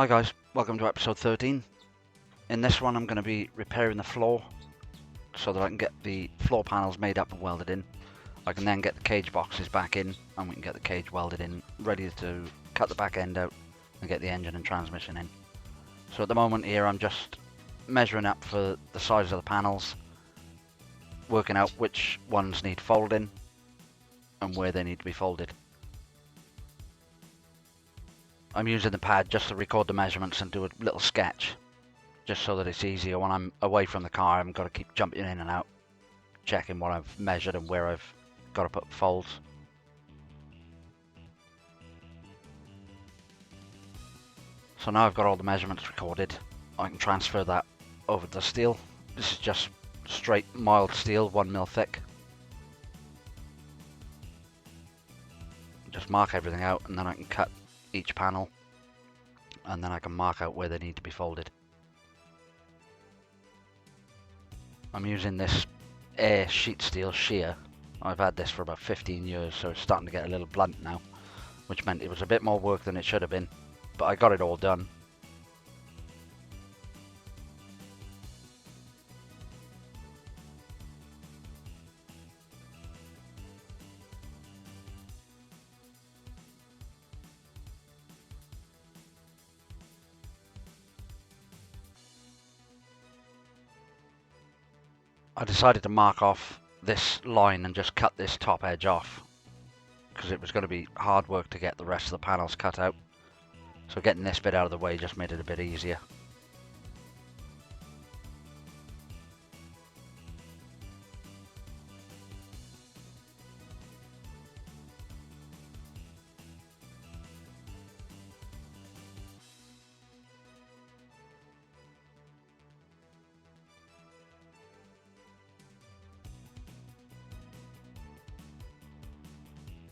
Hi guys, welcome to episode 13. In this one I'm going to be repairing the floor so that I can get the floor panels made up and welded in. I can then get the cage boxes back in and we can get the cage welded in, ready to cut the back end out and get the engine and transmission in. So at the moment here I'm just measuring up for the size of the panels, working out which ones need folding and where they need to be folded. I'm using the pad just to record the measurements and do a little sketch, just so that it's easier when I'm away from the car. I haven't got to keep jumping in and out, checking what I've measured and where I've got to put folds. So now I've got all the measurements recorded, I can transfer that over to the steel. This is just straight mild steel, 1mm thick. Just mark everything out and then I can cut each panel and then I can mark out where they need to be folded. I'm using this air sheet steel shear. I've had this for about 15 years, so it's starting to get a little blunt now, which meant it was a bit more work than it should have been, but I got it all done. I decided to mark off this line and just cut this top edge off because it was going to be hard work to get the rest of the panels cut out. So getting this bit out of the way just made it a bit easier.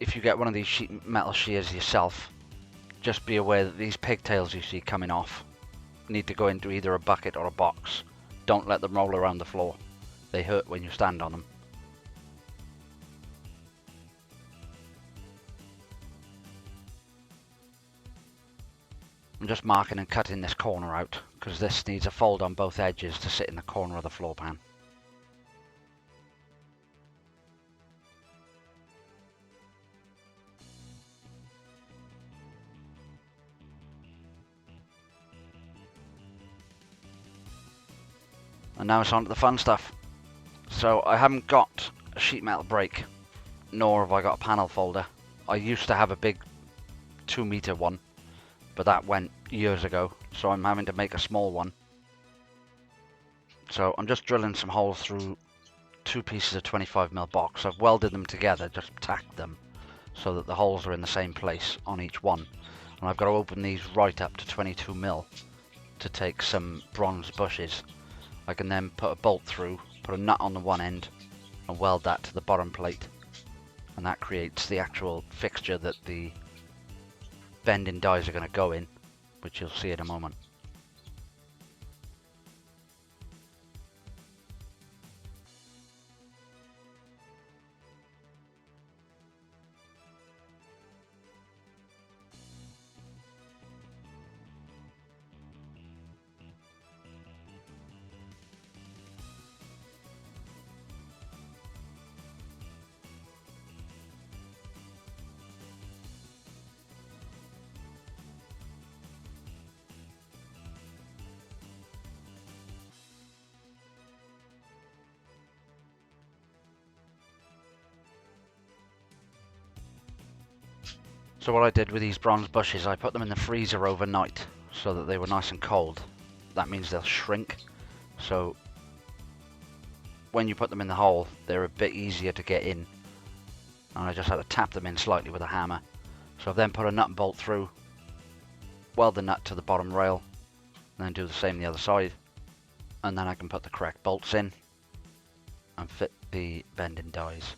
If you get one of these sheet metal shears yourself, just be aware that these pigtails you see coming off need to go into either a bucket or a box. Don't let them roll around the floor. They hurt when you stand on them. I'm just marking and cutting this corner out because this needs a fold on both edges to sit in the corner of the floor pan. And now it's on to the fun stuff. So I haven't got a sheet metal brake, nor have I got a panel folder. I used to have a big 2-meter one, but that went years ago, so I'm having to make a small one. So I'm just drilling some holes through 2 pieces of 25mm box. I've welded them together, just tacked them, so that the holes are in the same place on each one. And I've got to open these right up to 22mm to take some bronze bushes. I can then put a bolt through, put a nut on the one end and weld that to the bottom plate, and that creates the actual fixture that the bending dies are going to go in, which you'll see in a moment. So what I did with these bronze bushes, I put them in the freezer overnight so that they were nice and cold. That means they'll shrink, so when you put them in the hole they're a bit easier to get in, and I just had to tap them in slightly with a hammer. So I've then put a nut and bolt through, weld the nut to the bottom rail, and then do the same the other side, and then I can put the correct bolts in and fit the bending dies.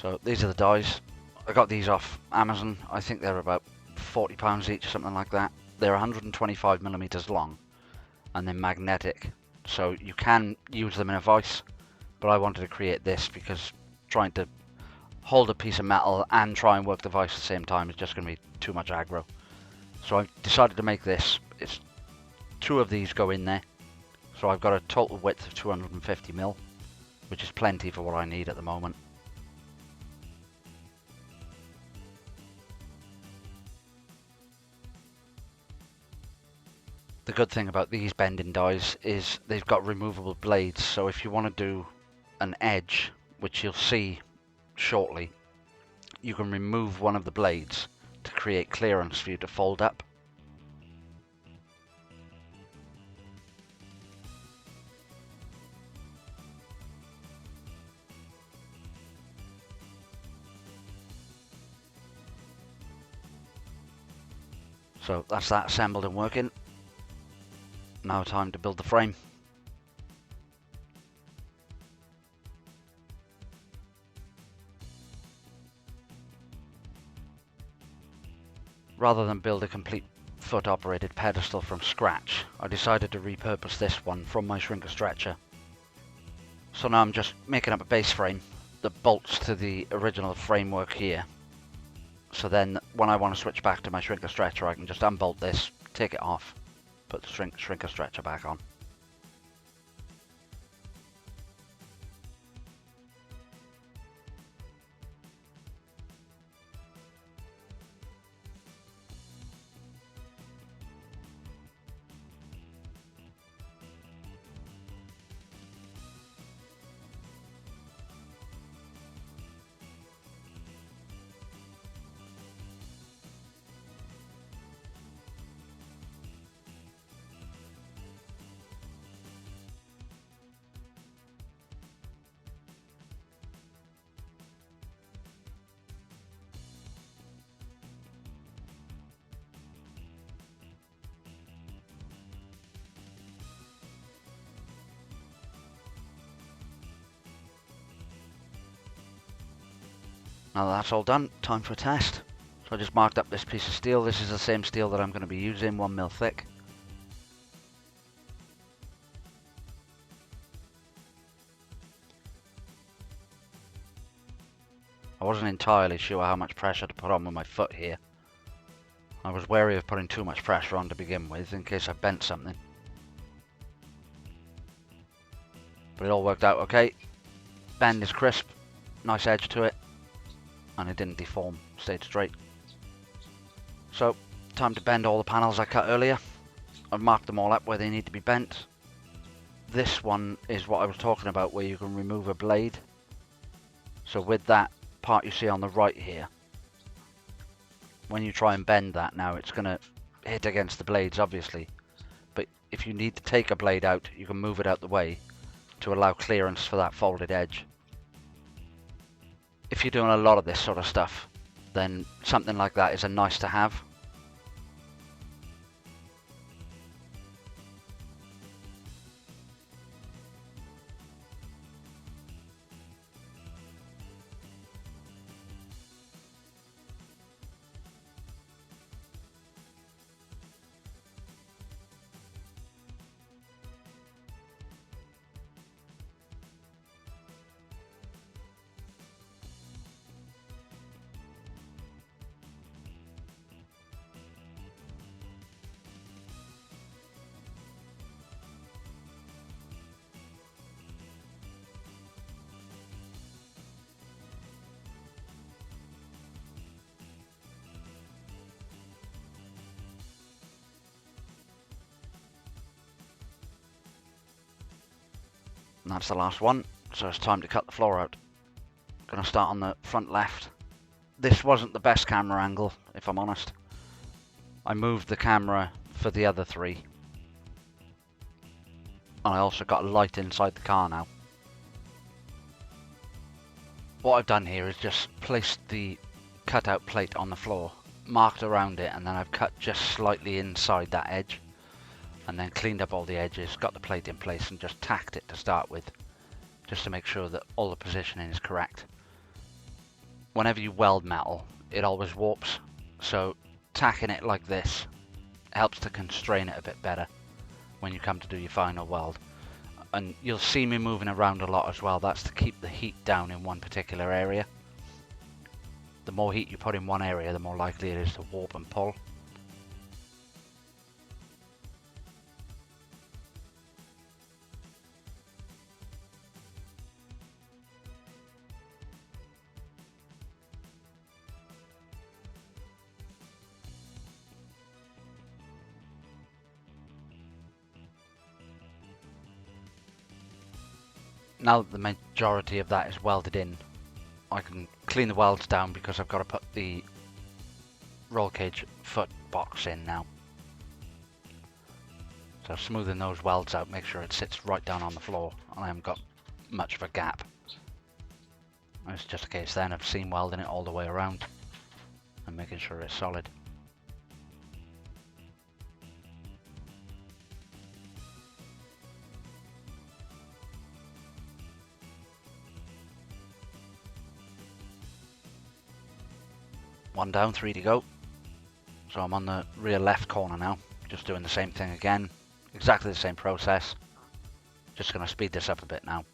So these are the dies. I got these off Amazon. I think they're about £40 each, something like that. They're 125mm long, and they're magnetic, so you can use them in a vise, but I wanted to create this because trying to hold a piece of metal and try and work the vise at the same time is just going to be too much aggro. So I decided to make this. It's 2 of these go in there, so I've got a total width of 250mm, which is plenty for what I need at the moment. The good thing about these bending dies is they've got removable blades, so if you want to do an edge, which you'll see shortly, you can remove one of the blades to create clearance for you to fold up. So that's that assembled and working. Now time to build the frame. Rather than build a complete foot operated pedestal from scratch, I decided to repurpose this one from my shrinker stretcher. So now I'm just making up a base frame that bolts to the original framework here. So then when I want to switch back to my shrinker stretcher, I can just unbolt this, take it off, put the shrinker stretcher back on. Now that that's all done, time for a test. So I just marked up this piece of steel. This is the same steel that I'm going to be using, 1mm thick. I wasn't entirely sure how much pressure to put on with my foot here. I was wary of putting too much pressure on to begin with, in case I bent something. But it all worked out okay. Bend is crisp, nice edge to it, and it didn't deform, stayed straight. So, time to bend all the panels I cut earlier. I've marked them all up where they need to be bent. This one is what I was talking about, where you can remove a blade. So with that part you see on the right here, when you try and bend that now, it's going to hit against the blades obviously, but if you need to take a blade out, you can move it out the way to allow clearance for that folded edge. If you're doing a lot of this sort of stuff, then something like that is a nice to have. And that's the last one, so it's time to cut the floor out. Gonna start on the front left. This wasn't the best camera angle, if I'm honest. I moved the camera for the other 3. And I also got a light inside the car now. What I've done here is just placed the cutout plate on the floor, marked around it, and then I've cut just slightly inside that edge. And then cleaned up all the edges, got the plate in place and just tacked it to start with, just to make sure that all the positioning is correct. whenever you weld metal, it always warps. So tacking it like this helps to constrain it a bit better when you come to do your final weld. And you'll see me moving around a lot as well. That's to keep the heat down in one particular area. The more heat you put in one area, the more likely it is to warp and pull. Now that the majority of that is welded in, I can clean the welds down because I've got to put the roll cage foot box in now. So smoothing those welds out, make sure it sits right down on the floor and I haven't got much of a gap. And it's just a case then of seam welding it all the way around and making sure it's solid. One down, 3 to go. So I'm on the rear left corner now, just doing the same thing again, exactly the same process. Just going to speed this up a bit now.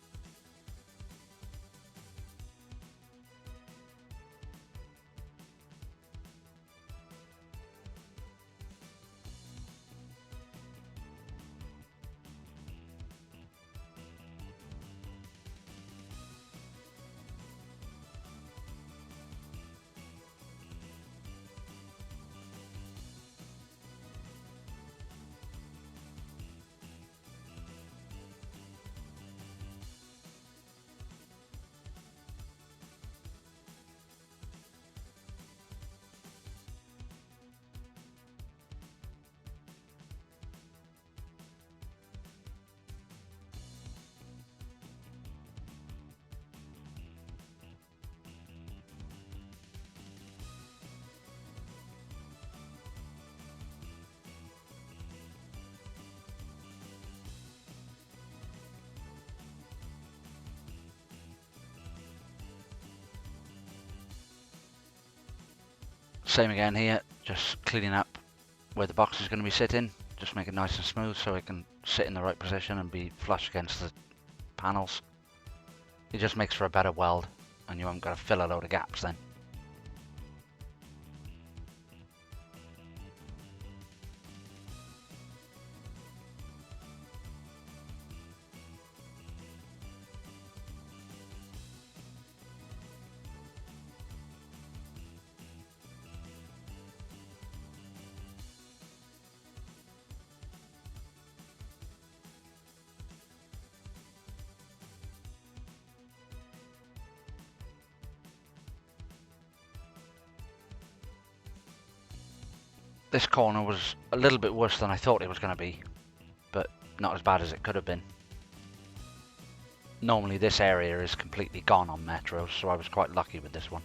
Same again here, just cleaning up where the box is going to be sitting, just make it nice and smooth so it can sit in the right position and be flush against the panels. It just makes for a better weld and you haven't got to fill a load of gaps then. This corner was a little bit worse than I thought it was going to be, but not as bad as it could have been. Normally this area is completely gone on metros, so I was quite lucky with this one.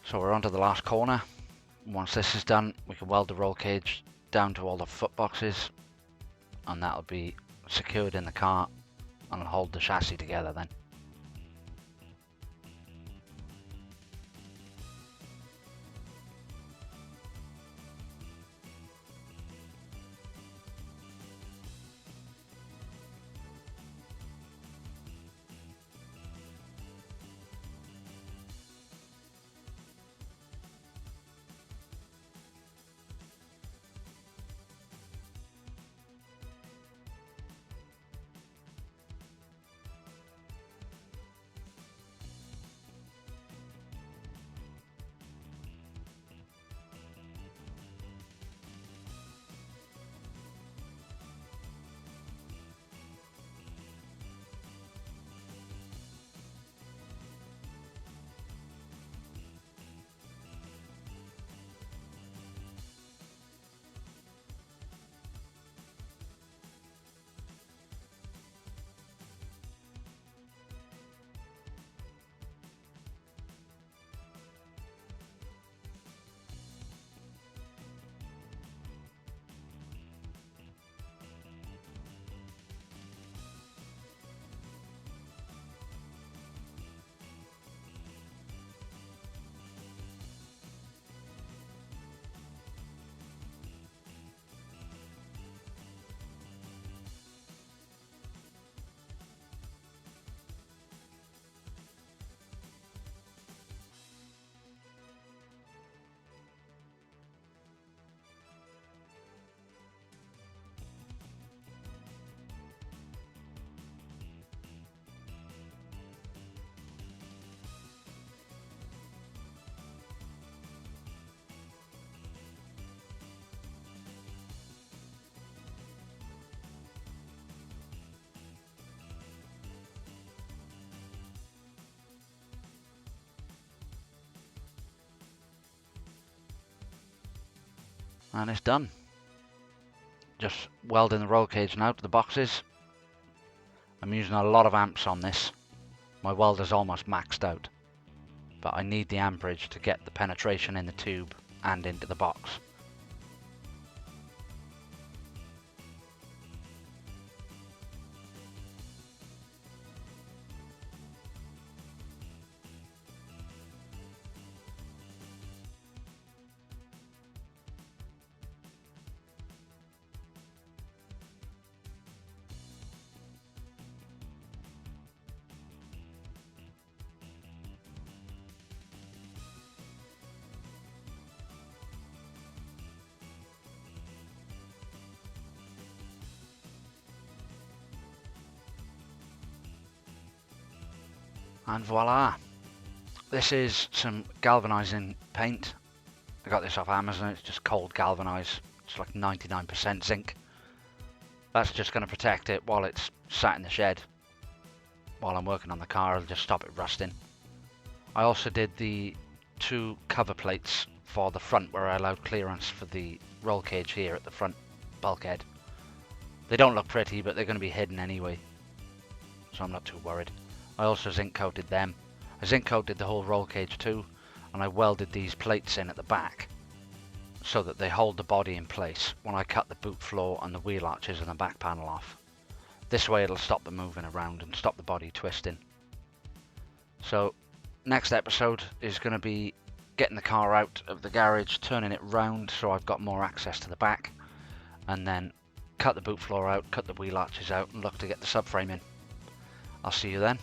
So we're on to the last corner. Once this is done, we can weld the roll cage down to all the foot boxes and that'll be secured in the car and it'll hold the chassis together then. And it's done. Just welding the roll cage now to the boxes. I'm using a lot of amps on this. My welder's almost maxed out, but I need the amperage to get the penetration in the tube and into the box. And voila! This is some galvanizing paint. I got this off Amazon. It's just cold galvanized. It's like 99% zinc. That's just going to protect it while it's sat in the shed. While I'm working on the car, I'll just stop it rusting. I also did the 2 cover plates for the front where I allowed clearance for the roll cage here at the front bulkhead. They don't look pretty, but they're going to be hidden anyway, so I'm not too worried. I also zinc coated them. I zinc coated the whole roll cage too, and I welded these plates in at the back so that they hold the body in place when I cut the boot floor and the wheel arches and the back panel off. This way it'll stop them moving around and stop the body twisting. So next episode is going to be getting the car out of the garage, turning it round so I've got more access to the back, and then cut the boot floor out, cut the wheel arches out and look to get the subframe in. I'll see you then.